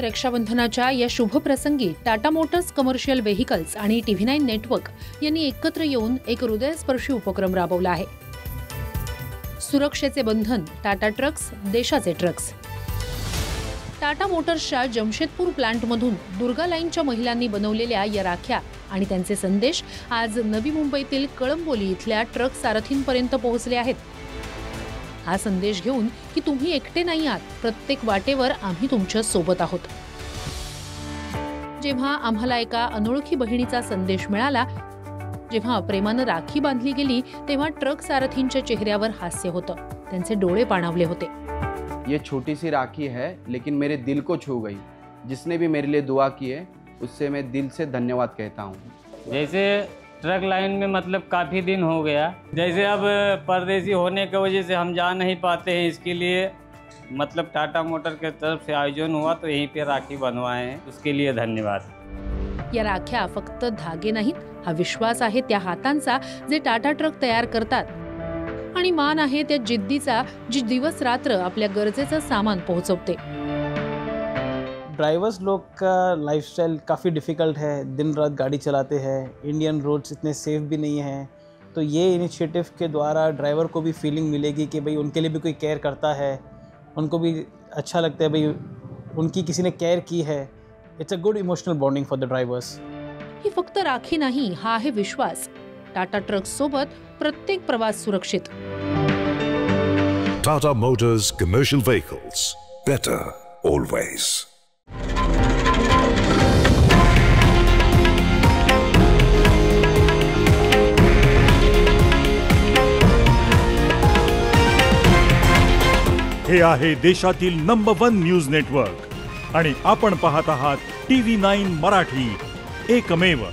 रक्षाबंधनाच्या या शुभ प्रसंगी टाटा मोटर्स कमर्शियल व्हेकल्स आणि TV9 नेटवर्क यांनी एकत्र येऊन एक हृदयस्पर्शी उपक्रम राबवला आहे। सुरक्षेचे बंधन, टाटा ट्रक्स, देशाचे ट्रक्स। टाटा मोटर्सच्या जमशेदपूर प्लांटमधून दुर्गा लाईनच्या महिलांनी बनवलेल्या या राख्या आणि त्यांचे संदेश आज नवी मुंबईतील कळंबोली इथल्या ट्रक सारथींपर्यंत पोहोचले आहेत। हा संदेश घेऊन की तुम्ही एकटे नाही आहात, प्रत्येक वाटेवर आम्ही तुमच्या सोबत आहोत। जेव्हा आम्हाला एका अनोळखी बहिणीचा संदेश मिळाला, जेव्हा प्रेमाने राखी बांधली गेली, तेव्हा ट्रक सारथींच्या चेहऱ्यावर हास्य होतं, त्यांचे डोळे पाणावले होते। ये छोटी सी राखी है लेकिन मेरे दिल को छू गई। जिसने भी मेरे लिए दुआ की है उससे मैं दिल से धन्यवाद कहता हूँ। जैसे ट्रक लाइन में मतलब काफ़ी दिन हो गया, जैसे अब परदेसी होने की वजह से हम जा नहीं पाते हैं, इसके लिए मतलब टाटा मोटर के तरफ से आयोजन हुआ तो यहीं पे राखी बनवाए हैं, उसके लिए धन्यवाद। या राख्या फक्त धागे नाहीत, हा विश्वास आहे त्या हातांचा जे टाटा ट्रक तयार करतात, आणि मान आहे त्या जिद्दीचा जी दिवस रात्र आपल्या गरजेचं सामान पोहोचवते। ड्राइवर्स लोग का लाइफस्टाइल काफ़ी डिफ़िकल्ट है, दिन रात गाड़ी चलाते हैं, इंडियन रोड्स इतने सेफ भी नहीं हैं। तो ये इनिशिएटिव के द्वारा ड्राइवर को भी फीलिंग मिलेगी कि भाई उनके लिए भी कोई केयर करता है, उनको भी अच्छा लगता है भाई उनकी किसी ने केयर की है। It's a good emotional bonding for the drivers. ही फक्त राखी नाही, हा आहे विश्वास। टाटा ट्रक्स सोबत प्रत्येक प्रवास सुरक्षित। Tata Motors Commercial Vehicles. Better always. हे आहे देशातील नंबर 1 न्यूज नेटवर्क आणि आपण पाहत आहात TV9 मराठी, एकमेव।